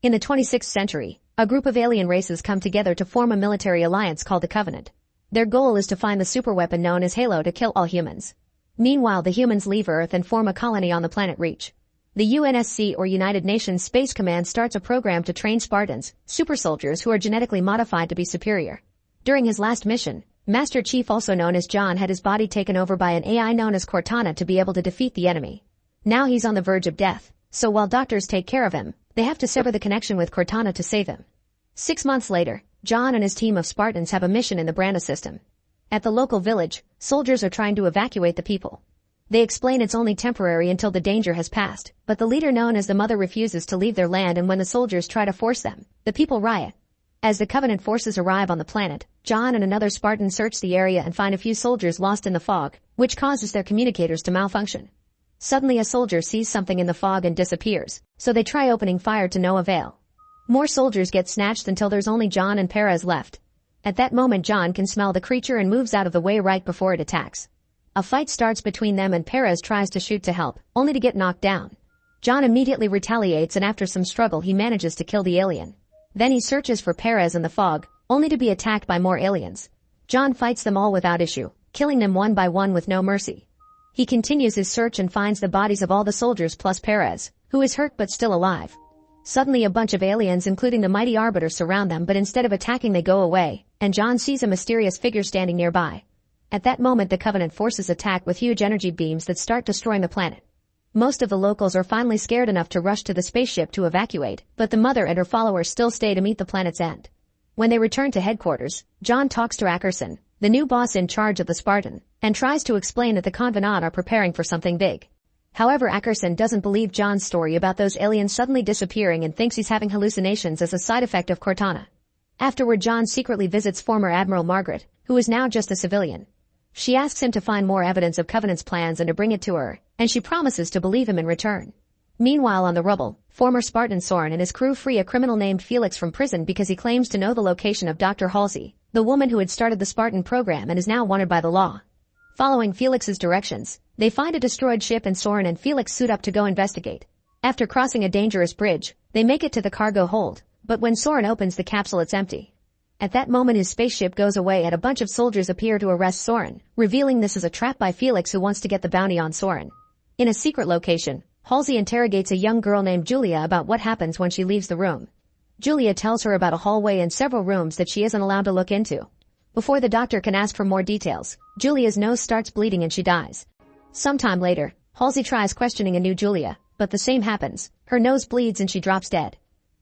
In the 26th century, a group of alien races come together to form a military alliance called the Covenant. Their goal is to find the superweapon known as Halo to kill all humans. Meanwhile, the humans leave Earth and form a colony on the planet Reach. The UNSC, or United Nations Space Command, starts a program to train Spartans, supersoldiers who are genetically modified to be superior. During his last mission, Master Chief, also known as John, had his body taken over by an AI known as Cortana to be able to defeat the enemy. Now he's on the verge of death, so while doctors take care of him, they have to sever the connection with Cortana to save him. 6 months later, John and his team of Spartans have a mission in the Branda system. At the local village, soldiers are trying to evacuate the people. They explain it's only temporary until the danger has passed, but the leader known as the Mother refuses to leave their land, and when the soldiers try to force them, the people riot. As the Covenant forces arrive on the planet, John and another Spartan search the area and find a few soldiers lost in the fog, which causes their communicators to malfunction. Suddenly a soldier sees something in the fog and disappears, so they try opening fire to no avail. More soldiers get snatched until there's only John and Perez left. At that moment, John can smell the creature and moves out of the way right before it attacks. A fight starts between them and Perez tries to shoot to help, only to get knocked down. John immediately retaliates, and after some struggle he manages to kill the alien. Then he searches for Perez in the fog, only to be attacked by more aliens. John fights them all without issue, killing them one by one with no mercy. He continues his search and finds the bodies of all the soldiers plus Perez, who is hurt but still alive. Suddenly a bunch of aliens, including the mighty arbiter, surround them, but instead of attacking they go away, and John sees a mysterious figure standing nearby. At that moment the Covenant forces attack with huge energy beams that start destroying the planet. Most of the locals are finally scared enough to rush to the spaceship to evacuate, but the Mother and her followers still stay to meet the planet's end. When they return to headquarters, John talks to Ackerson, the new boss in charge of the Spartan, and tries to explain that the Covenant are preparing for something big. However, Ackerson doesn't believe John's story about those aliens suddenly disappearing and thinks he's having hallucinations as a side effect of Cortana. Afterward, John secretly visits former Admiral Margaret, who is now just a civilian. She asks him to find more evidence of Covenant's plans and to bring it to her, and she promises to believe him in return. Meanwhile, on the rubble, former Spartan Soren and his crew free a criminal named Felix from prison because he claims to know the location of Dr. Halsey, the woman who had started the Spartan program and is now wanted by the law. Following Felix's directions, they find a destroyed ship and Soren and Felix suit up to go investigate. After crossing a dangerous bridge, they make it to the cargo hold, but when Soren opens the capsule, it's empty. At that moment his spaceship goes away and a bunch of soldiers appear to arrest Soren, revealing this is a trap by Felix, who wants to get the bounty on Soren. In a secret location, Halsey interrogates a young girl named Julia about what happens when she leaves the room. Julia tells her about a hallway and several rooms that she isn't allowed to look into. Before the doctor can ask for more details, Julia's nose starts bleeding and she dies. Sometime later, Halsey tries questioning a new Julia, but the same happens. Her nose bleeds and she drops dead.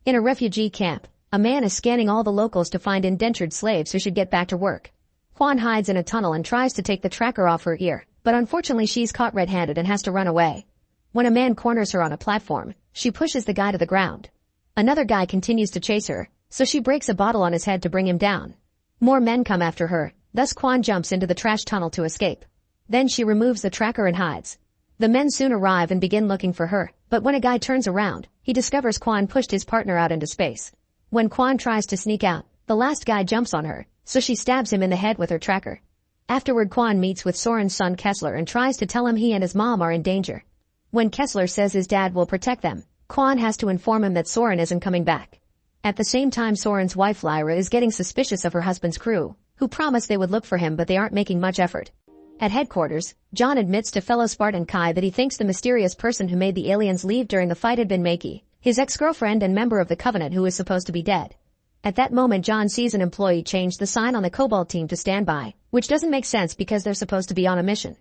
In a refugee camp, a man is scanning all the locals to find indentured slaves who should get back to work. Juan hides in a tunnel and tries to take the tracker off her ear, but unfortunately she's caught red-handed and has to run away. When a man corners her on a platform, she pushes the guy to the ground. Another guy continues to chase her, so she breaks a bottle on his head to bring him down. More men come after her, thus Quan jumps into the trash tunnel to escape. Then she removes the tracker and hides. The men soon arrive and begin looking for her, but when a guy turns around, he discovers Quan pushed his partner out into space. When Quan tries to sneak out, the last guy jumps on her, so she stabs him in the head with her tracker. Afterward, Quan meets with Soren's son Kessler and tries to tell him he and his mom are in danger. When Kessler says his dad will protect them, Quan has to inform him that Soren isn't coming back. At the same time, Soren's wife Lyra is getting suspicious of her husband's crew, who promised they would look for him, but they aren't making much effort. At headquarters, John admits to fellow Spartan Kai that he thinks the mysterious person who made the aliens leave during the fight had been Maki, his ex-girlfriend and member of the Covenant who is supposed to be dead. At that moment, John sees an employee change the sign on the Cobalt team to standby, which doesn't make sense because they're supposed to be on a mission.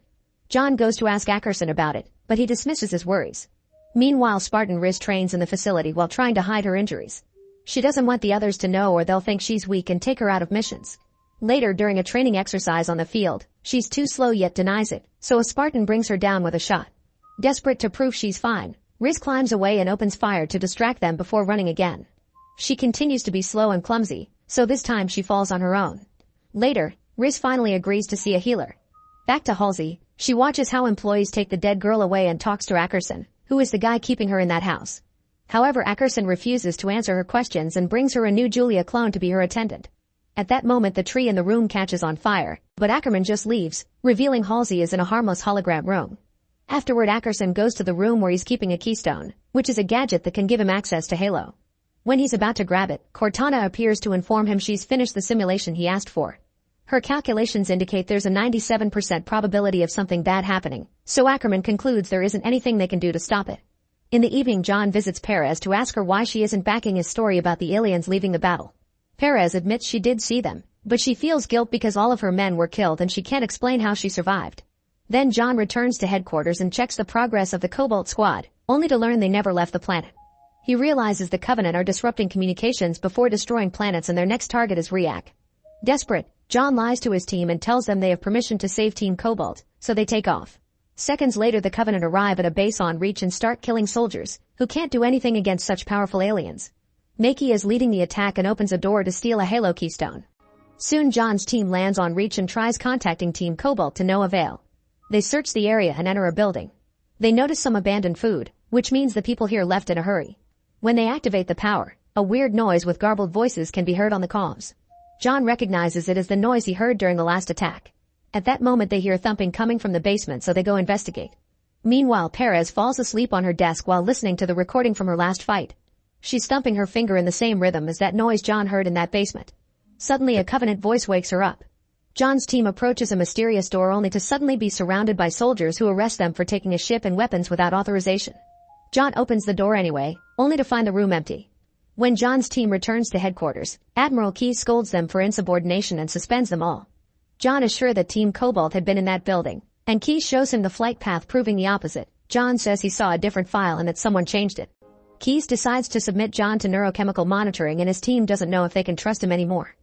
John goes to ask Ackerson about it, but he dismisses his worries. Meanwhile, Spartan Riz trains in the facility while trying to hide her injuries. She doesn't want the others to know or they'll think she's weak and take her out of missions. Later, during a training exercise on the field, she's too slow yet denies it, so a Spartan brings her down with a shot. Desperate to prove she's fine, Riz climbs away and opens fire to distract them before running again. She continues to be slow and clumsy, so this time she falls on her own. Later, Riz finally agrees to see a healer. Back to Halsey, she watches how employees take the dead girl away and talks to Ackerson, who is the guy keeping her in that house. However, Ackerson refuses to answer her questions and brings her a new Julia clone to be her attendant. At that moment, the tree in the room catches on fire, but Ackerman just leaves, revealing Halsey is in a harmless hologram room. Afterward, Ackerson goes to the room where he's keeping a keystone, which is a gadget that can give him access to Halo. When he's about to grab it, Cortana appears to inform him she's finished the simulation he asked for. Her calculations indicate there's a 97% probability of something bad happening, so Ackerman concludes there isn't anything they can do to stop it. In the evening, John visits Perez to ask her why she isn't backing his story about the aliens leaving the battle. Perez admits she did see them, but she feels guilt because all of her men were killed and she can't explain how she survived. Then John returns to headquarters and checks the progress of the Cobalt Squad, only to learn they never left the planet. He realizes the Covenant are disrupting communications before destroying planets and their next target is Riak. Desperate, John lies to his team and tells them they have permission to save Team Cobalt, so they take off. Seconds later, the Covenant arrive at a base on Reach and start killing soldiers, who can't do anything against such powerful aliens. Makey is leading the attack and opens a door to steal a Halo keystone. Soon John's team lands on Reach and tries contacting Team Cobalt to no avail. They search the area and enter a building. They notice some abandoned food, which means the people here left in a hurry. When they activate the power, a weird noise with garbled voices can be heard on the comms. John recognizes it as the noise he heard during the last attack. At that moment they hear thumping coming from the basement, so they go investigate. Meanwhile, Perez falls asleep on her desk while listening to the recording from her last fight. She's thumping her finger in the same rhythm as that noise John heard in that basement. Suddenly a Covenant voice wakes her up. John's team approaches a mysterious door only to suddenly be surrounded by soldiers who arrest them for taking a ship and weapons without authorization. John opens the door anyway, only to find the room empty. When John's team returns to headquarters, Admiral Keyes scolds them for insubordination and suspends them all. John is sure that Team Cobalt had been in that building, and Keyes shows him the flight path proving the opposite. John says he saw a different file and that someone changed it. Keyes decides to submit John to neurochemical monitoring and his team doesn't know if they can trust him anymore.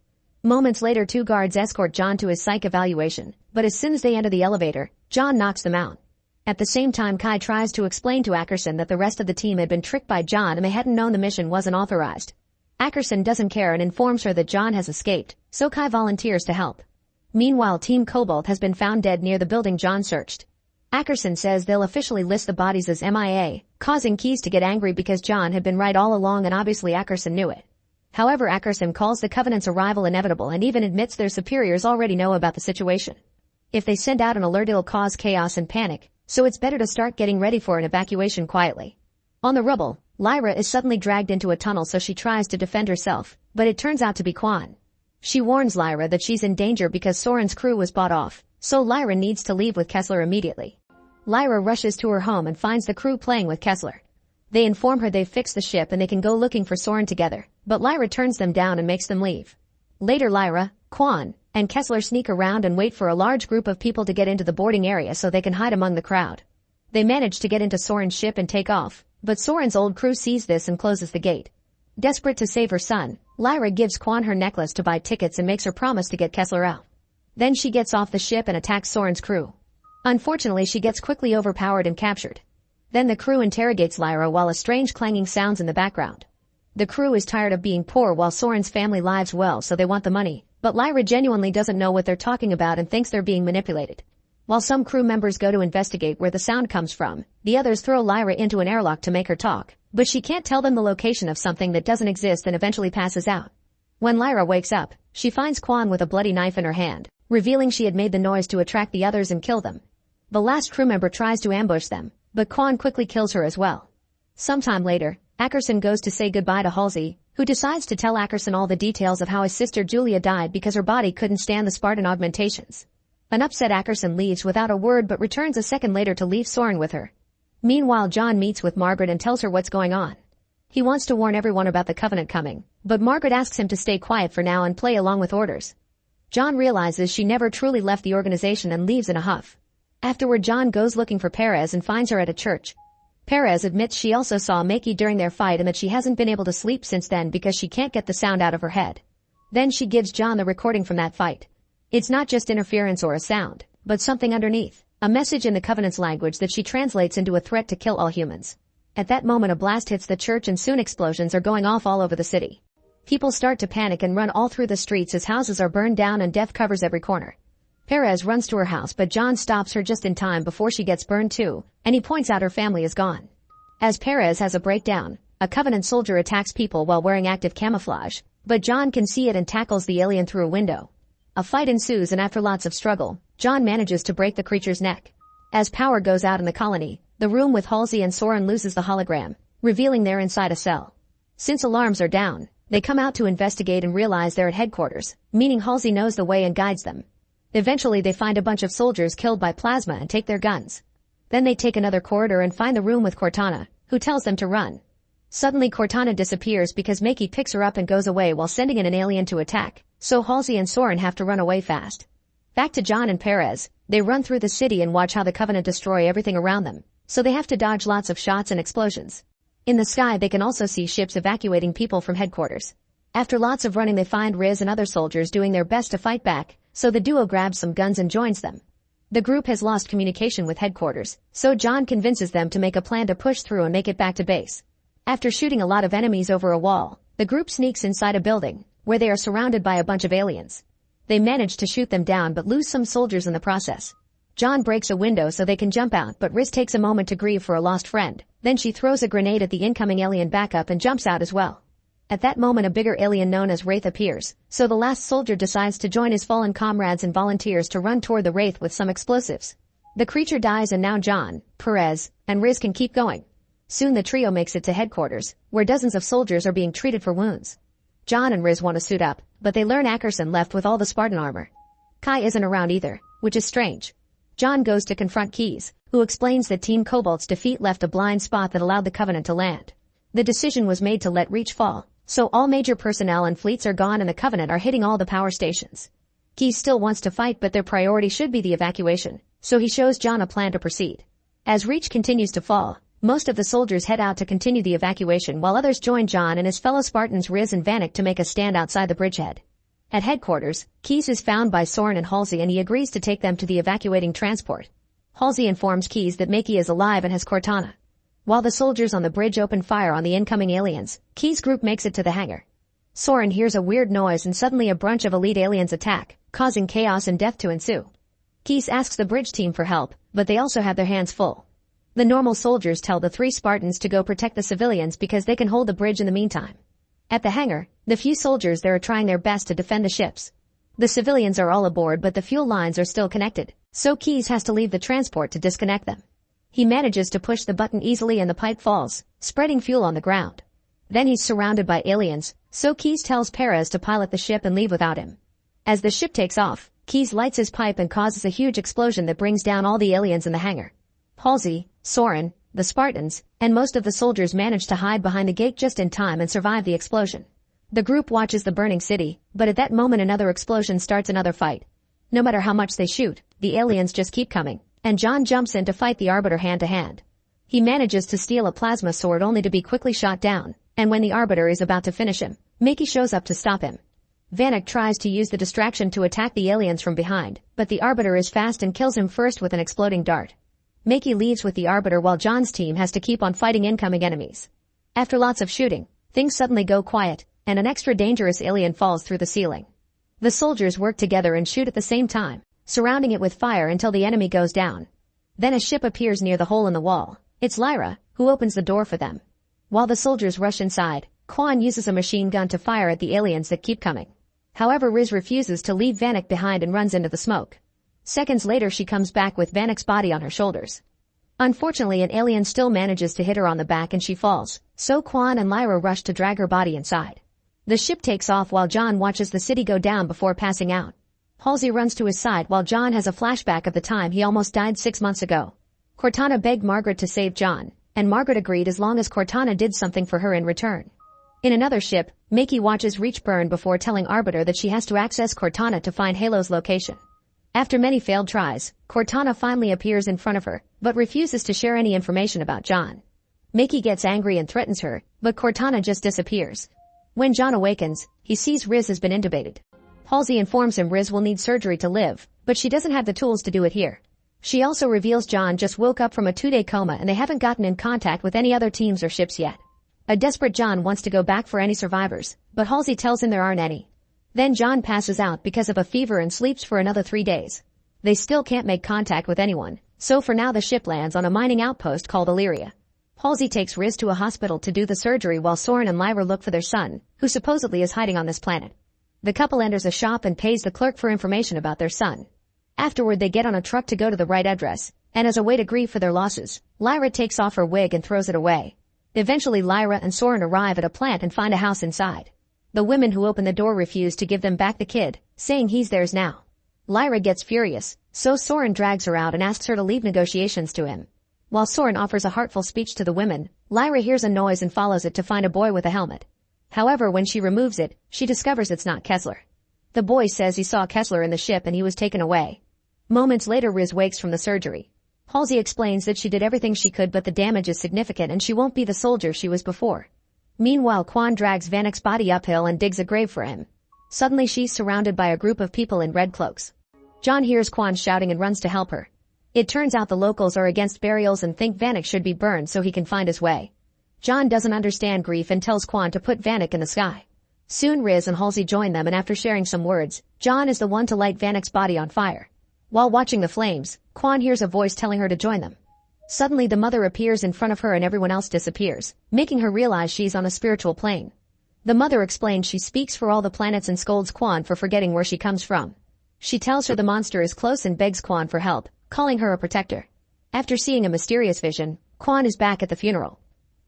Moments later, 2 guards escort John to his psych evaluation, but as soon as they enter the elevator, John knocks them out. At the same time, Kai tries to explain to Ackerson that the rest of the team had been tricked by John and they hadn't known the mission wasn't authorized. Ackerson doesn't care and informs her that John has escaped, so Kai volunteers to help. Meanwhile, Team Cobalt has been found dead near the building John searched. Ackerson says they'll officially list the bodies as MIA, causing Keyes to get angry because John had been right all along and obviously Ackerson knew it. However, Ackerson calls the Covenant's arrival inevitable and even admits their superiors already know about the situation. If they send out an alert, it'll cause chaos and panic, so it's better to start getting ready for an evacuation quietly. On the rubble, Lyra is suddenly dragged into a tunnel, so she tries to defend herself, but it turns out to be Quan. She warns Lyra that she's in danger because Soren's crew was bought off, so Lyra needs to leave with Kessler immediately. Lyra rushes to her home and finds the crew playing with Kessler. They inform her they've fixed the ship and they can go looking for Soren together, but Lyra turns them down and makes them leave. Later, Lyra, Quan, and Kessler sneak around and wait for a large group of people to get into the boarding area so they can hide among the crowd. They manage to get into Soren's ship and take off, but Soren's old crew sees this and closes the gate. Desperate to save her son, Lyra gives Quan her necklace to buy tickets and makes her promise to get Kessler out. Then she gets off the ship and attacks Soren's crew. Unfortunately, she gets quickly overpowered and captured. Then the crew interrogates Lyra while a strange clanging sounds in the background. The crew is tired of being poor while Soren's family lives well, so they want the money, but Lyra genuinely doesn't know what they're talking about and thinks they're being manipulated. While some crew members go to investigate where the sound comes from, the others throw Lyra into an airlock to make her talk, but she can't tell them the location of something that doesn't exist and eventually passes out. When Lyra wakes up, she finds Quan with a bloody knife in her hand, revealing she had made the noise to attract the others and kill them. The last crew member tries to ambush them, but Quan quickly kills her as well. Sometime later, Ackerson goes to say goodbye to Halsey, who decides to tell Ackerson all the details of how his sister Julia died because her body couldn't stand the Spartan augmentations. An upset Ackerson leaves without a word but returns a second later to leave Soren with her. Meanwhile, John meets with Margaret and tells her what's going on. He wants to warn everyone about the Covenant coming, but Margaret asks him to stay quiet for now and play along with orders. John realizes she never truly left the organization and leaves in a huff. Afterward, John goes looking for Perez and finds her at a church. Perez admits she also saw Makey during their fight and that she hasn't been able to sleep since then because she can't get the sound out of her head. Then she gives John the recording from that fight. It's not just interference or a sound, but something underneath, a message in the Covenant's language that she translates into a threat to kill all humans. At that moment, a blast hits the church and soon explosions are going off all over the city. People start to panic and run all through the streets as houses are burned down and death covers every corner. Perez runs to her house, but John stops her just in time before she gets burned too, and he points out her family is gone. As Perez has a breakdown, a Covenant soldier attacks people while wearing active camouflage, but John can see it and tackles the alien through a window. A fight ensues and after lots of struggle, John manages to break the creature's neck. As power goes out in the colony, the room with Halsey and Soren loses the hologram, revealing they're inside a cell. Since alarms are down, they come out to investigate and realize they're at headquarters, meaning Halsey knows the way and guides them. Eventually they find a bunch of soldiers killed by plasma and take their guns. Then they take another corridor and find the room with Cortana, who tells them to run. Suddenly Cortana disappears because Makey picks her up and goes away while sending in an alien to attack, so Halsey and Soren have to run away fast. Back to John and Perez, they run through the city and watch how the Covenant destroy everything around them, so they have to dodge lots of shots and explosions. In the sky they can also see ships evacuating people from headquarters. After lots of running they find Riz and other soldiers doing their best to fight back, so the duo grabs some guns and joins them. The group has lost communication with headquarters, so John convinces them to make a plan to push through and make it back to base. After shooting a lot of enemies over a wall, the group sneaks inside a building, where they are surrounded by a bunch of aliens. They manage to shoot them down but lose some soldiers in the process. John breaks a window so they can jump out, but Riz takes a moment to grieve for a lost friend. Then she throws a grenade at the incoming alien backup and jumps out as well. At that moment a bigger alien known as Wraith appears, so the last soldier decides to join his fallen comrades and volunteers to run toward the Wraith with some explosives. The creature dies and now John, Perez, and Riz can keep going. Soon the trio makes it to headquarters, where dozens of soldiers are being treated for wounds. John and Riz want to suit up, but they learn Ackerson left with all the Spartan armor. Kai isn't around either, which is strange. John goes to confront Keyes, who explains that Team Cobalt's defeat left a blind spot that allowed the Covenant to land. The decision was made to let Reach fall, so all major personnel and fleets are gone and the Covenant are hitting all the power stations. Keyes still wants to fight, but their priority should be the evacuation, so he shows John a plan to proceed. As Reach continues to fall, most of the soldiers head out to continue the evacuation while others join John and his fellow Spartans Riz and Vanek to make a stand outside the bridgehead. At headquarters, Keyes is found by Soren and Halsey and he agrees to take them to the evacuating transport. Halsey informs Keyes that Makey is alive and has Cortana. While the soldiers on the bridge open fire on the incoming aliens, Keyes' group makes it to the hangar. Soren hears a weird noise and suddenly a bunch of elite aliens attack, causing chaos and death to ensue. Keyes asks the bridge team for help, but they also have their hands full. The normal soldiers tell the 3 Spartans to go protect the civilians because they can hold the bridge in the meantime. At the hangar, the few soldiers there are trying their best to defend the ships. The civilians are all aboard but the fuel lines are still connected, so Keyes has to leave the transport to disconnect them. He manages to push the button easily and the pipe falls, spreading fuel on the ground. Then he's surrounded by aliens, so Keyes tells Perez to pilot the ship and leave without him. As the ship takes off, Keyes lights his pipe and causes a huge explosion that brings down all the aliens in the hangar. Halsey, Soren, the Spartans, and most of the soldiers manage to hide behind the gate just in time and survive the explosion. The group watches the burning city, but at that moment another explosion starts another fight. No matter how much they shoot, the aliens just keep coming, and John jumps in to fight the arbiter hand to hand. He manages to steal a plasma sword only to be quickly shot down, and when the arbiter is about to finish him, Makey shows up to stop him. Vanek tries to use the distraction to attack the aliens from behind, but the arbiter is fast and kills him first with an exploding dart. Makey leaves with the arbiter while John's team has to keep on fighting incoming enemies. After lots of shooting, things suddenly go quiet, and an extra dangerous alien falls through the ceiling. The soldiers work together and shoot at the same time, surrounding it with fire until the enemy goes down. Then a ship appears near the hole in the wall. It's Lyra, who opens the door for them. While the soldiers rush inside, Quan uses a machine gun to fire at the aliens that keep coming. However, Riz refuses to leave Vanek behind and runs into the smoke. Seconds later she comes back with Vanek's body on her shoulders. Unfortunately, an alien still manages to hit her on the back and she falls, so Quan and Lyra rush to drag her body inside. The ship takes off while John watches the city go down before passing out. Halsey runs to his side while John has a flashback of the time he almost died 6 months ago. Cortana begged Margaret to save John, and Margaret agreed as long as Cortana did something for her in return. In another ship, Makey watches Reach burn before telling Arbiter that she has to access Cortana to find Halo's location. After many failed tries, Cortana finally appears in front of her, but refuses to share any information about John. Makey gets angry and threatens her, but Cortana just disappears. When John awakens, he sees Riz has been intubated. Halsey informs him Riz will need surgery to live, but she doesn't have the tools to do it here. She also reveals John just woke up from a 2-day coma and they haven't gotten in contact with any other teams or ships yet. A desperate John wants to go back for any survivors, but Halsey tells him there aren't any. Then John passes out because of a fever and sleeps for another 3 days. They still can't make contact with anyone, so for now the ship lands on a mining outpost called Illyria. Halsey takes Riz to a hospital to do the surgery while Soren and Lyra look for their son, who supposedly is hiding on this planet. The couple enters a shop and pays the clerk for information about their son. Afterward they get on a truck to go to the right address, and as a way to grieve for their losses, Lyra takes off her wig and throws it away. Eventually Lyra and Soren arrive at a plant and find a house inside. The women who open the door refuse to give them back the kid, saying he's theirs now. Lyra gets furious, so Soren drags her out and asks her to leave negotiations to him. While Soren offers a heartful speech to the women, Lyra hears a noise and follows it to find a boy with a helmet. However, when she removes it, she discovers it's not Kessler. The boy says he saw Kessler in the ship and he was taken away. Moments later Riz wakes from the surgery. Halsey explains that she did everything she could but the damage is significant and she won't be the soldier she was before. Meanwhile Quan drags Vanek's body uphill and digs a grave for him. Suddenly she's surrounded by a group of people in red cloaks. John hears Quan shouting and runs to help her. It turns out the locals are against burials and think Vanek should be burned so he can find his way. John doesn't understand grief and tells Quan to put Vanek in the sky. Soon Riz and Halsey join them and after sharing some words, John is the one to light Vanek's body on fire. While watching the flames, Quan hears a voice telling her to join them. Suddenly the mother appears in front of her and everyone else disappears, making her realize she's on a spiritual plane. The mother explains she speaks for all the planets and scolds Quan for forgetting where she comes from. She tells her the monster is close and begs Quan for help, calling her a protector. After seeing a mysterious vision, Quan is back at the funeral.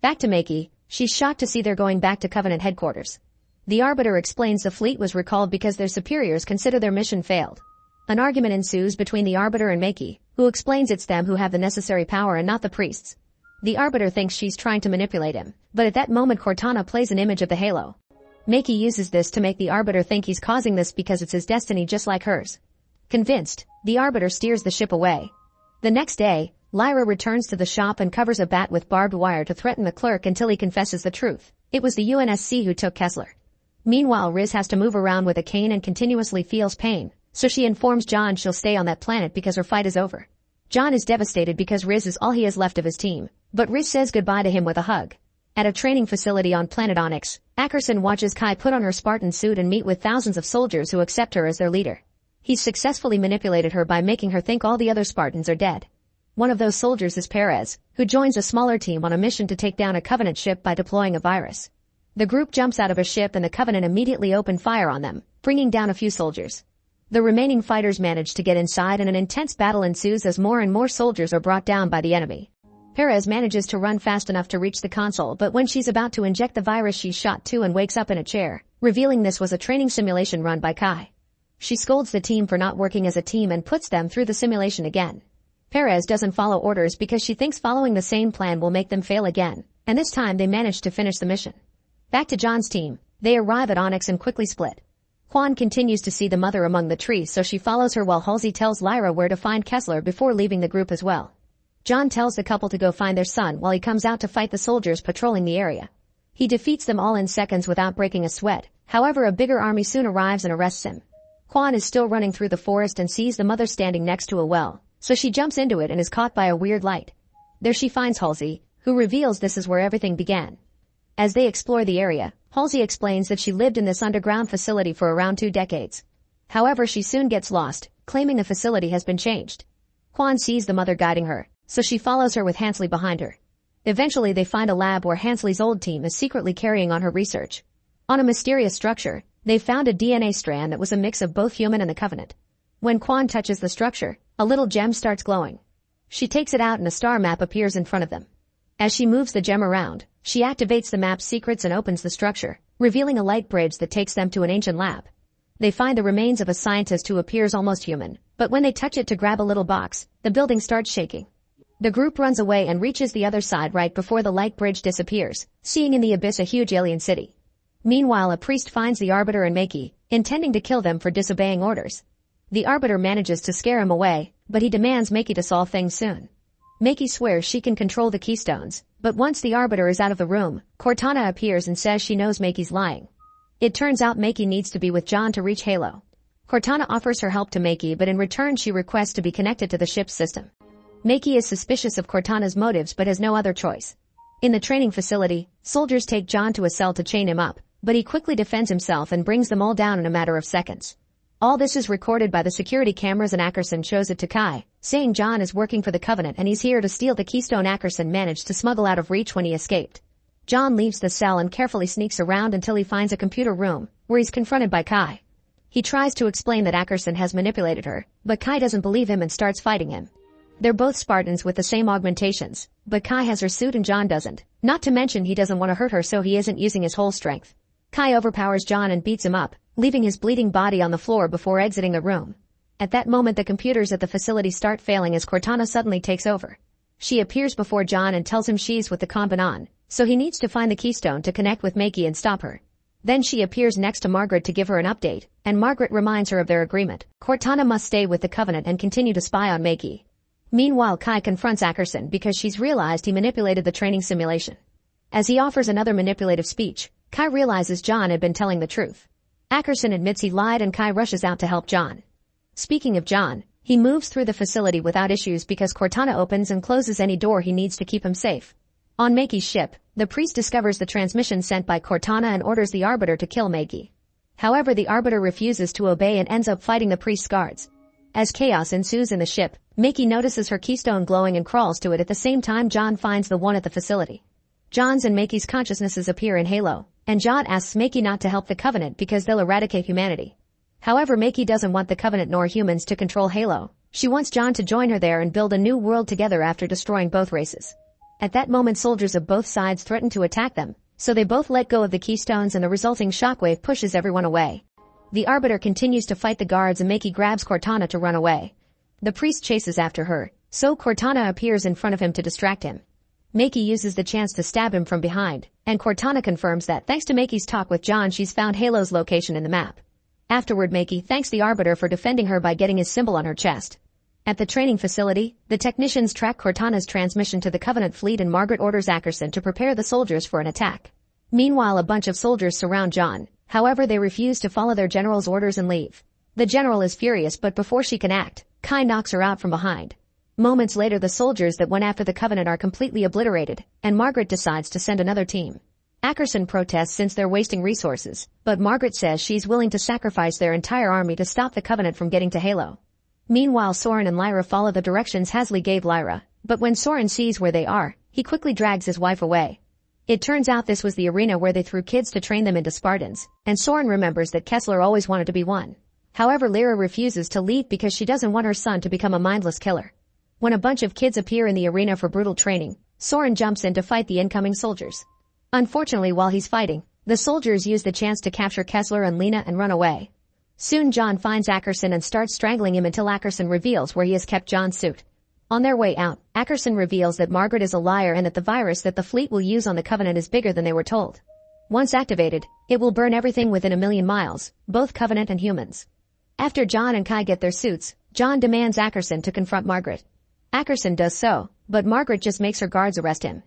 Back to Maki, she's shocked to see they're going back to Covenant headquarters. The Arbiter explains the fleet was recalled because their superiors consider their mission failed. An argument ensues between the Arbiter and Maki, who explains it's them who have the necessary power and not the priests. The Arbiter thinks she's trying to manipulate him, but at that moment Cortana plays an image of the halo. Maki uses this to make the Arbiter think he's causing this because it's his destiny just like hers. Convinced, the Arbiter steers the ship away. The next day, Lyra returns to the shop and covers a bat with barbed wire to threaten the clerk until he confesses the truth. It was the UNSC who took Kessler. Meanwhile Riz has to move around with a cane and continuously feels pain, so she informs John she'll stay on that planet because her fight is over. John is devastated because Riz is all he has left of his team, but Riz says goodbye to him with a hug. At a training facility on planet Onyx, Ackerson watches Kai put on her Spartan suit and meet with thousands of soldiers who accept her as their leader. He's successfully manipulated her by making her think all the other Spartans are dead. One of those soldiers is Perez, who joins a smaller team on a mission to take down a Covenant ship by deploying a virus. The group jumps out of a ship and the Covenant immediately open fire on them, bringing down a few soldiers. The remaining fighters manage to get inside and an intense battle ensues as more and more soldiers are brought down by the enemy. Perez manages to run fast enough to reach the console, but when she's about to inject the virus she's shot too and wakes up in a chair, revealing this was a training simulation run by Kai. She scolds the team for not working as a team and puts them through the simulation again. Perez doesn't follow orders because she thinks following the same plan will make them fail again, and this time they manage to finish the mission. Back to John's team, they arrive at Onyx and quickly split. Quan continues to see the mother among the trees so she follows her while Halsey tells Lyra where to find Kessler before leaving the group as well. John tells the couple to go find their son while he comes out to fight the soldiers patrolling the area. He defeats them all in seconds without breaking a sweat, however a bigger army soon arrives and arrests him. Quan is still running through the forest and sees the mother standing next to a well, so she jumps into it and is caught by a weird light. There she finds Halsey, who reveals this is where everything began. As they explore the area, Halsey explains that she lived in this underground facility for around 2 decades. However, she soon gets lost, claiming the facility has been changed. Quan sees the mother guiding her, so she follows her with Hansley behind her. Eventually they find a lab where Hansley's old team is secretly carrying on her research. On a mysterious structure, they found a DNA strand that was a mix of both human and the Covenant. When Quan touches the structure, a little gem starts glowing. She takes it out and a star map appears in front of them. As she moves the gem around, she activates the map's secrets and opens the structure, revealing a light bridge that takes them to an ancient lab. They find the remains of a scientist who appears almost human, but when they touch it to grab a little box, the building starts shaking. The group runs away and reaches the other side right before the light bridge disappears, seeing in the abyss a huge alien city. Meanwhile, a priest finds the Arbiter and Maki, intending to kill them for disobeying orders. The Arbiter manages to scare him away, but he demands Maki to solve things soon. Maki swears she can control the keystones, but once the Arbiter is out of the room, Cortana appears and says she knows Maki's lying. It turns out Maki needs to be with John to reach Halo. Cortana offers her help to Maki, but in return she requests to be connected to the ship's system. Maki is suspicious of Cortana's motives but has no other choice. In the training facility, soldiers take John to a cell to chain him up, but he quickly defends himself and brings them all down in a matter of seconds. All this is recorded by the security cameras and Ackerson shows it to Kai, saying John is working for the Covenant and he's here to steal the keystone Ackerson managed to smuggle out of reach when he escaped. John leaves the cell and carefully sneaks around until he finds a computer room, where he's confronted by Kai. He tries to explain that Ackerson has manipulated her, but Kai doesn't believe him and starts fighting him. They're both Spartans with the same augmentations, but Kai has her suit and John doesn't. Not to mention he doesn't want to hurt her, so he isn't using his whole strength. Kai overpowers John and beats him up, leaving his bleeding body on the floor before exiting the room. At that moment the computers at the facility start failing as Cortana suddenly takes over. She appears before John and tells him she's with the Combinant, so he needs to find the keystone to connect with Makey and stop her. Then she appears next to Margaret to give her an update, and Margaret reminds her of their agreement. Cortana must stay with the Covenant and continue to spy on Makey. Meanwhile, Kai confronts Ackerson because she's realized he manipulated the training simulation. As he offers another manipulative speech, Kai realizes John had been telling the truth. Ackerson admits he lied and Kai rushes out to help John. Speaking of John, he moves through the facility without issues because Cortana opens and closes any door he needs to keep him safe. On Makey's ship, the priest discovers the transmission sent by Cortana and orders the arbiter to kill Makey. However, the arbiter refuses to obey and ends up fighting the priest's guards. As chaos ensues in the ship, Makey notices her keystone glowing and crawls to it. At the same time, John finds the one at the facility. John's and Makey's consciousnesses appear in Halo, and John asks Makey not to help the Covenant because they'll eradicate humanity. However, Makey doesn't want the Covenant nor humans to control Halo. She wants John to join her there and build a new world together after destroying both races. At that moment, soldiers of both sides threaten to attack them, so they both let go of the keystones and the resulting shockwave pushes everyone away. The arbiter continues to fight the guards and Makey grabs Cortana to run away. The priest chases after her, so Cortana appears in front of him to distract him. Makey uses the chance to stab him from behind, and Cortana confirms that thanks to Makey's talk with John she's found Halo's location in the map. Afterward, Makey thanks the arbiter for defending her by getting his symbol on her chest. At the training facility, the technicians track Cortana's transmission to the Covenant fleet and Margaret orders Ackerson to prepare the soldiers for an attack. Meanwhile, a bunch of soldiers surround John, however they refuse to follow their general's orders and leave. The general is furious, but before she can act, Kai knocks her out from behind. Moments later, the soldiers that went after the Covenant are completely obliterated, and Margaret decides to send another team. Ackerson protests since they're wasting resources, but Margaret says she's willing to sacrifice their entire army to stop the Covenant from getting to Halo. Meanwhile, Soren and Lyra follow the directions Hasley gave Lyra, but when Soren sees where they are, he quickly drags his wife away. It turns out this was the arena where they threw kids to train them into Spartans, and Soren remembers that Kessler always wanted to be one. However, Lyra refuses to leave because she doesn't want her son to become a mindless killer. When a bunch of kids appear in the arena for brutal training, Soren jumps in to fight the incoming soldiers. Unfortunately, while he's fighting, the soldiers use the chance to capture Kessler and Lena and run away. Soon John finds Ackerson and starts strangling him until Ackerson reveals where he has kept John's suit. On their way out, Ackerson reveals that Margaret is a liar and that the virus that the fleet will use on the Covenant is bigger than they were told. Once activated, it will burn everything within 1,000,000 miles, both Covenant and humans. After John and Kai get their suits, John demands Ackerson to confront Margaret. Ackerson does so, but Margaret just makes her guards arrest him.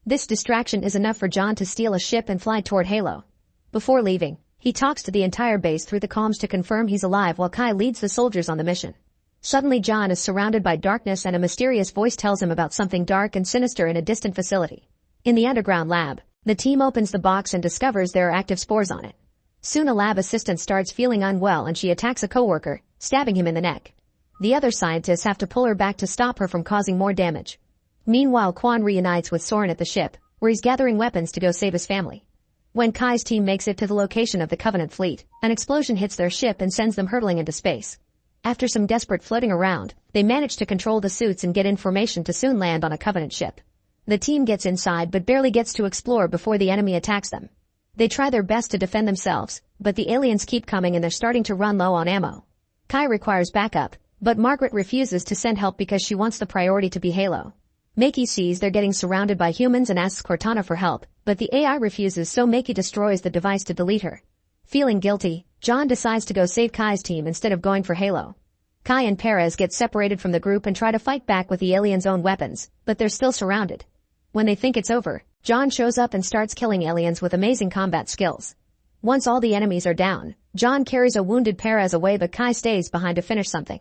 This distraction is enough for John to steal a ship and fly toward Halo. Before leaving, he talks to the entire base through the comms to confirm he's alive while Kai leads the soldiers on the mission. Suddenly, John is surrounded by darkness and a mysterious voice tells him about something dark and sinister in a distant facility. In the underground lab, the team opens the box and discovers there are active spores on it. Soon a lab assistant starts feeling unwell and she attacks a coworker, stabbing him in the neck. The other scientists have to pull her back to stop her from causing more damage. Meanwhile, Quan reunites with Soren at the ship, where he's gathering weapons to go save his family. When Kai's team makes it to the location of the Covenant fleet, an explosion hits their ship and sends them hurtling into space. After some desperate floating around, they manage to control the suits and get information to soon land on a Covenant ship. The team gets inside but barely gets to explore before the enemy attacks them. They try their best to defend themselves, but the aliens keep coming and they're starting to run low on ammo. Kai requires backup, but Margaret refuses to send help because she wants the priority to be Halo. Makey sees they're getting surrounded by humans and asks Cortana for help, but the AI refuses, so Makey destroys the device to delete her. Feeling guilty, John decides to go save Kai's team instead of going for Halo. Kai and Perez get separated from the group and try to fight back with the aliens' own weapons, but they're still surrounded. When they think it's over, John shows up and starts killing aliens with amazing combat skills. Once all the enemies are down, John carries a wounded Perez away, but Kai stays behind to finish something.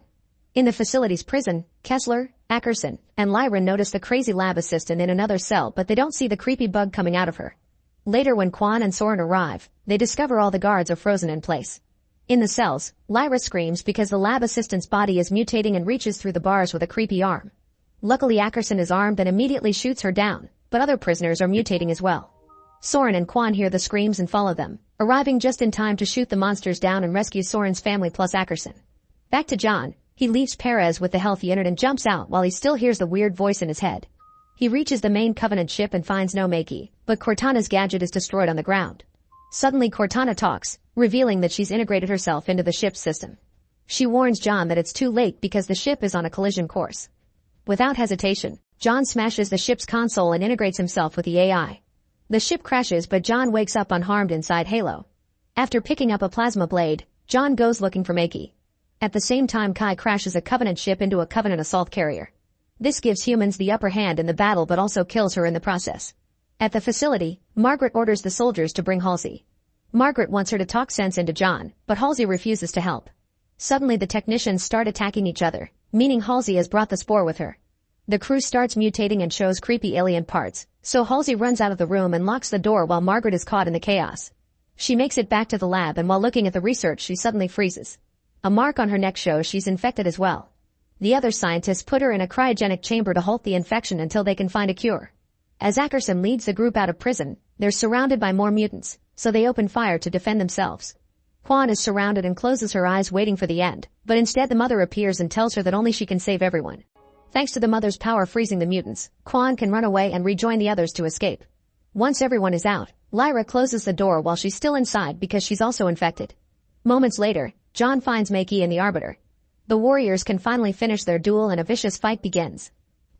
In the facility's prison, Kessler, Ackerson, and Lyra notice the crazy lab assistant in another cell, but they don't see the creepy bug coming out of her. Later, when Quan and Soren arrive, they discover all the guards are frozen in place. In the cells, Lyra screams because the lab assistant's body is mutating and reaches through the bars with a creepy arm. Luckily, Ackerson is armed and immediately shoots her down, but other prisoners are mutating as well. Soren and Quan hear the screams and follow them, arriving just in time to shoot the monsters down and rescue Soren's family plus Ackerson. Back to John. He leaves Perez with the health unit and jumps out while he still hears the weird voice in his head. He reaches the main Covenant ship and finds no Makey, but Cortana's gadget is destroyed on the ground. Suddenly Cortana talks, revealing that she's integrated herself into the ship's system. She warns John that it's too late because the ship is on a collision course. Without hesitation, John smashes the ship's console and integrates himself with the AI. The ship crashes but John wakes up unharmed inside Halo. After picking up a plasma blade, John goes looking for Makey. At the same time Kai crashes a Covenant ship into a Covenant assault carrier. This gives humans the upper hand in the battle but also kills her in the process. At the facility, Margaret orders the soldiers to bring Halsey. Margaret wants her to talk sense into John, but Halsey refuses to help. Suddenly the technicians start attacking each other, meaning Halsey has brought the spore with her. The crew starts mutating and shows creepy alien parts, so Halsey runs out of the room and locks the door while Margaret is caught in the chaos. She makes it back to the lab and while looking at the research she suddenly freezes. A mark on her neck shows she's infected as well. The other scientists put her in a cryogenic chamber to halt the infection until they can find a cure. As Ackerson leads the group out of prison, they're surrounded by more mutants, so they open fire to defend themselves. Quan is surrounded and closes her eyes waiting for the end, but instead the mother appears and tells her that only she can save everyone. Thanks to the mother's power freezing the mutants, Quan can run away and rejoin the others to escape. Once everyone is out, Lyra closes the door while she's still inside because she's also infected. Moments later, John finds Makey and the Arbiter. The warriors can finally finish their duel and a vicious fight begins.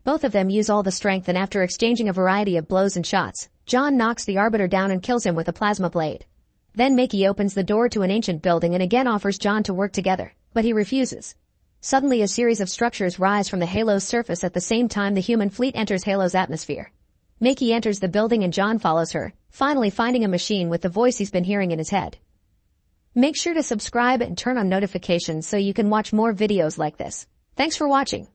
Both of them use all the strength and after exchanging a variety of blows and shots, John knocks the Arbiter down and kills him with a plasma blade. Then Makey opens the door to an ancient building and again offers John to work together, but he refuses. Suddenly a series of structures rise from the Halo's surface at the same time the human fleet enters Halo's atmosphere. Makey enters the building and John follows her, finally finding a machine with the voice he's been hearing in his head. Make sure to subscribe and turn on notifications so you can watch more videos like this. Thanks for watching.